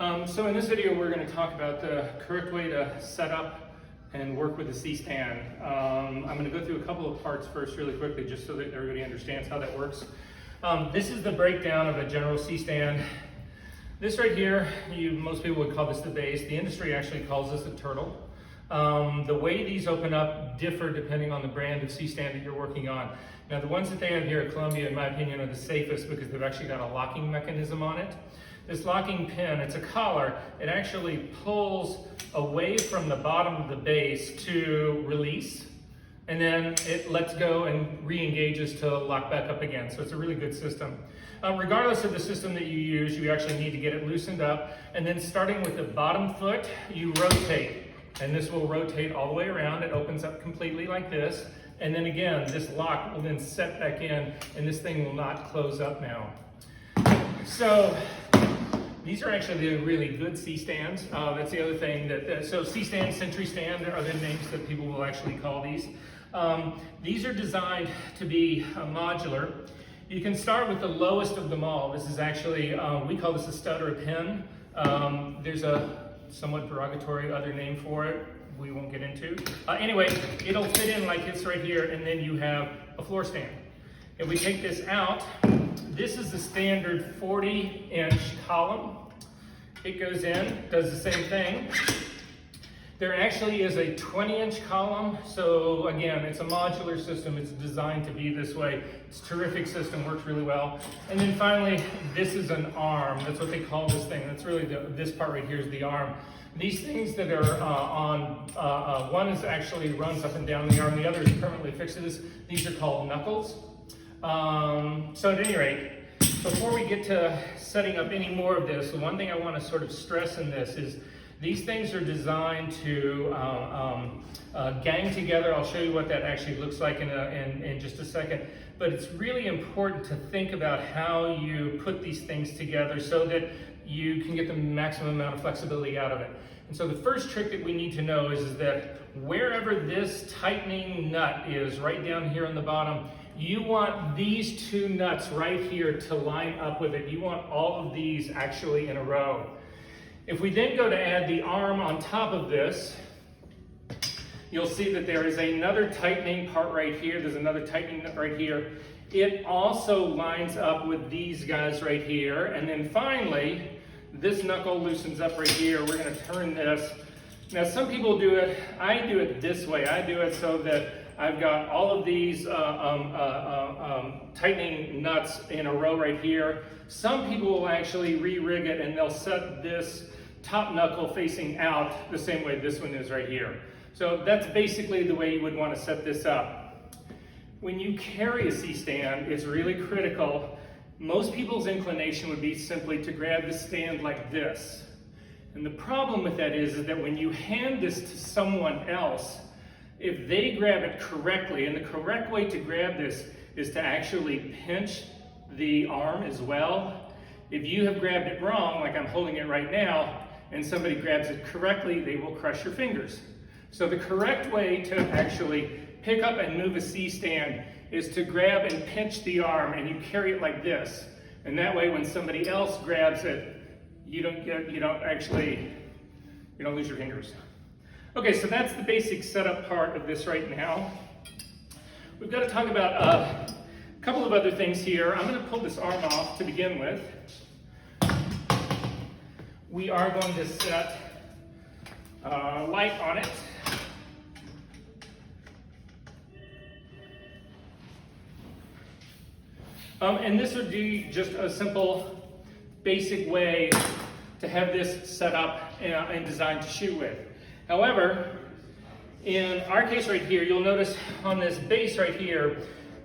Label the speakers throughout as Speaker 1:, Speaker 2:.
Speaker 1: So in this video, we're going to talk about the correct way to set up and work with the C-stand. I'm going to go through a couple of parts first really quickly, just so that everybody understands how that works. This is the breakdown of a general C-stand. This right here, most people would call this the base. The industry actually calls this a turtle. The way these open up differ depending on the brand of C-stand that you're working on. Now the ones that they have here at Columbia, in my opinion, are the safest because they've actually got a locking mechanism on it. This locking pin, it's a collar, it actually pulls away from the bottom of the base to release, and then it lets go and re-engages to lock back up again. So it's a really good system. Regardless of the system that you use, you actually need to get it loosened up, and then starting with the bottom foot, you rotate. And this will rotate all the way around. It opens up completely like this. And then again, this lock will then set back in, and this thing will not close up now. So these are actually the really good C-stands. That's the other thing. So C-stand, Sentry stand are the names that people will actually call these. These are designed to be modular. You can start with the lowest of them all. This is actually, we call this a stud or a pin. There's a somewhat derogatory other name for it we won't get into. Anyway, it'll fit in like this right here, and then you have a floor stand. If we take this out, this is the standard 40-inch column. It goes in, does the same thing. There actually is a 20-inch column, so again, it's a modular system. It's designed to be this way. It's a terrific system, works really well. And then finally, this is an arm. That's what they call this thing. That's really this part right here is the arm. These things that are one is actually runs up and down the arm, the other is permanently fixed to this. These are called knuckles. So at any rate, before we get to setting up any more of this, the one thing I want to sort of stress in this is these things are designed to gang together. I'll show you what that actually looks like in just a second. But it's really important to think about how you put these things together so that you can get the maximum amount of flexibility out of it. And so the first trick that we need to know is that wherever this tightening nut is, right down here on the bottom, you want these two nuts right here to line up with it. You want all of these actually in a row. If we then go to add the arm on top of this, you'll see that there is another tightening part right here. There's another tightening nut right here. It also lines up with these guys right here. And then finally, this knuckle loosens up right here. We're going to turn this. Now, some people do it. I do it this way. I do it so that I've got all of these tightening nuts in a row right here. Some people will actually re-rig it, and they'll set this top knuckle facing out the same way this one is right here. So that's basically the way you would want to set this up. When you carry a C-stand, it's really critical. Most people's inclination would be simply to grab the stand like this. And the problem with that is that when you hand this to someone else, if they grab it correctly, and the correct way to grab this is to actually pinch the arm as well. If you have grabbed it wrong, like I'm holding it right now, and somebody grabs it correctly, they will crush your fingers. So the correct way to actually pick up and move a C-stand is to grab and pinch the arm, and you carry it like this. And that way when somebody else grabs it, you don't lose your fingers. Okay, so that's the basic setup part of this right now. We've got to talk about a couple of other things here. I'm going to pull this arm off to begin with. We are going to set light on it. And this would be just a simple, basic way to have this set up and designed to shoot with. However, in our case right here, you'll notice on this base right here,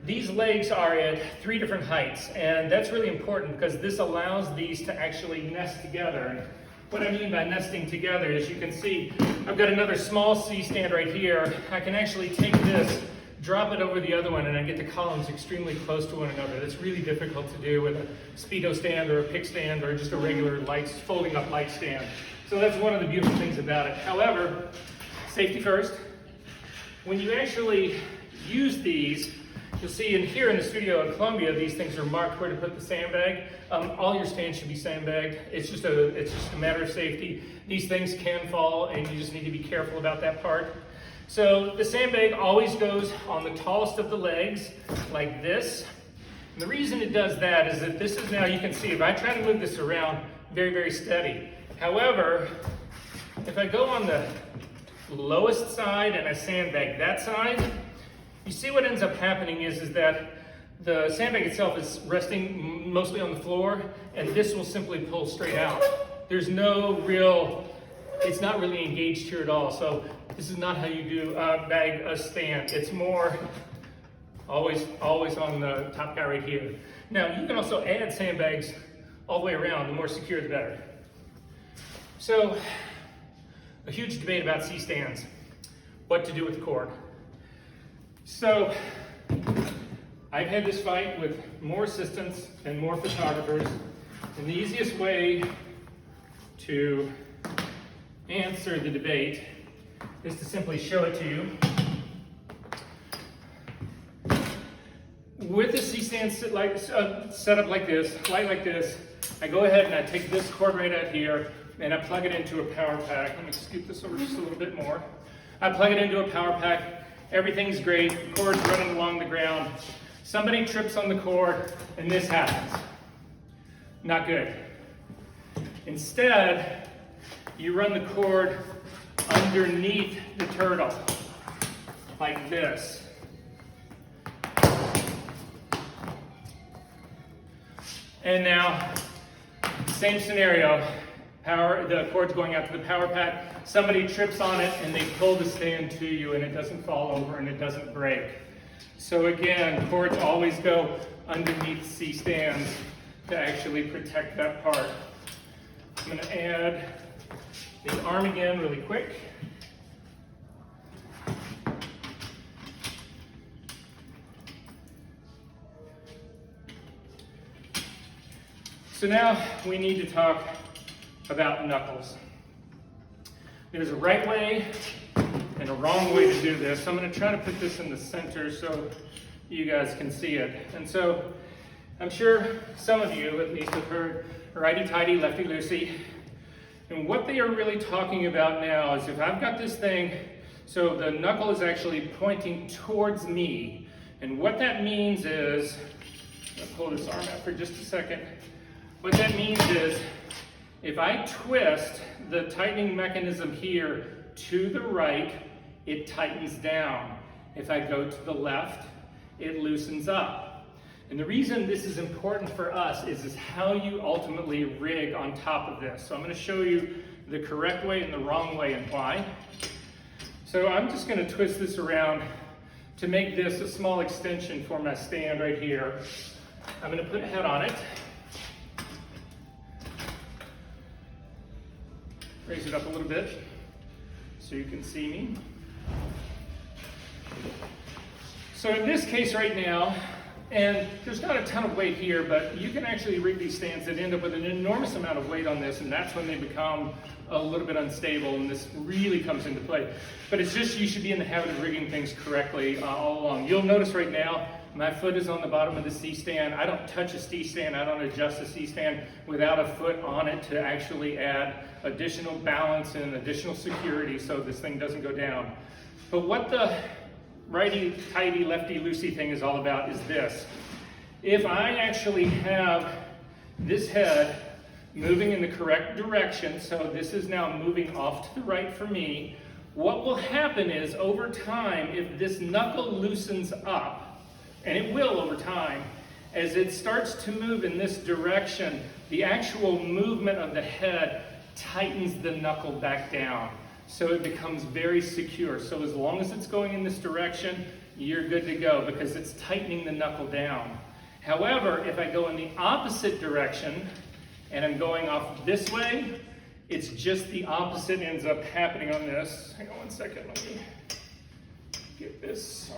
Speaker 1: these legs are at 3 different heights, and that's really important because this allows these to actually nest together. And what I mean by nesting together is you can see I've got another small C-stand right here. I can actually take this, drop it over the other one, and I get the columns extremely close to one another. That's really difficult to do with a Speedo stand or a pick stand or just a regular folding up light stand. So that's one of the beautiful things about it. However, safety first. When you actually use these, You'll see in here in the studio in Columbia, these things are marked where to put the sandbag. All your stands should be sandbagged. It's just a matter of safety. These things can fall, and you just need to be careful about that part. So the sandbag always goes on the tallest of the legs, like this. And the reason it does that is that this is now, you can see, if I try to move this around, very, very steady. However, if I go on the lowest side and I sandbag that side, you see what ends up happening is that the sandbag itself is resting mostly on the floor, and this will simply pull straight out. There's no real, it's not really engaged here at all. So this is not how you do bag a stand. It's more always on the top guy right here. Now, you can also add sandbags all the way around. The more secure, the better. So, a huge debate about C-stands. What to do with the cord. So, I've had this fight with more assistants and more photographers, and the easiest way to answer the debate is to simply show it to you. With a C-stand set up like this, light like this, I go ahead and I take this cord right out here and I plug it into a power pack. Let me scoop this over just a little bit more. I plug it into a power pack. Everything's great. The cord's running along the ground. Somebody trips on the cord and this happens. Not good. Instead, you run the cord underneath the turtle, like this. And now, same scenario. The cord's going out to the power pack. Somebody trips on it and they pull the stand to you and it doesn't fall over and it doesn't break. So again, cords always go underneath C-stands to actually protect that part. I'm going to add the arm again really quick. So now we need to talk about knuckles. There's a right way and a wrong way to do this. I'm going to try to put this in the center so you guys can see it. And so I'm sure some of you at least have heard righty-tighty, lefty-loosey. And what they are really talking about now is if I've got this thing, so the knuckle is actually pointing towards me. And what that means is, I'll pull this arm out for just a second. What that means is, if I twist the tightening mechanism here to the right, it tightens down. If I go to the left, it loosens up. And the reason this is important for us is how you ultimately rig on top of this. So I'm going to show you the correct way and the wrong way and why. So I'm just going to twist this around to make this a small extension for my stand right here. I'm going to put a head on it. Raise it up a little bit so you can see me. So in this case right now, and there's not a ton of weight here, but you can actually rig these stands that end up with an enormous amount of weight on this, and that's when they become a little bit unstable, and this really comes into play. But it's just, you should be in the habit of rigging things correctly all along. You'll notice right now, my foot is on the bottom of the C-stand. I don't touch a C-stand, I don't adjust a C-stand without a foot on it to actually add additional balance and additional security so this thing doesn't go down. But what the righty-tighty, lefty-loosey thing is all about is this. If I actually have this head moving in the correct direction, so this is now moving off to the right for me, what will happen is over time, if this knuckle loosens up, and it will over time, as it starts to move in this direction, the actual movement of the head tightens the knuckle back down. So it becomes very secure. So as long as it's going in this direction, you're good to go because it's tightening the knuckle down. However, if I go in the opposite direction and I'm going off this way, it's just the opposite ends up happening on this. Hang on one second, let me get this.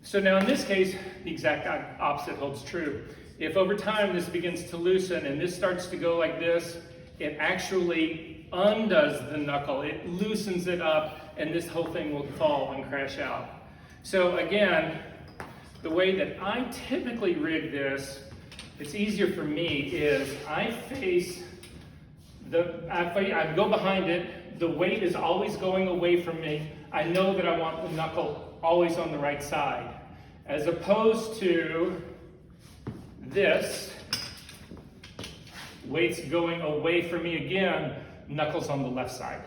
Speaker 1: So now in this case, the exact opposite holds true. If over time this begins to loosen and this starts to go like this, it actually undoes the knuckle, it loosens it up, and this whole thing will fall and crash out. So again, the way that I typically rig this, it's easier for me, is I go behind it, the weight is always going away from me. I know that I want the knuckle always on the right side, as opposed to this, weight's going away from me again, knuckles on the left side.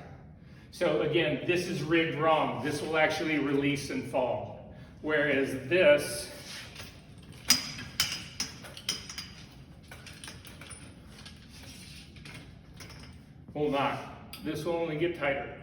Speaker 1: So again, this is rigged wrong. This will actually release and fall. Whereas this will not. This will only get tighter.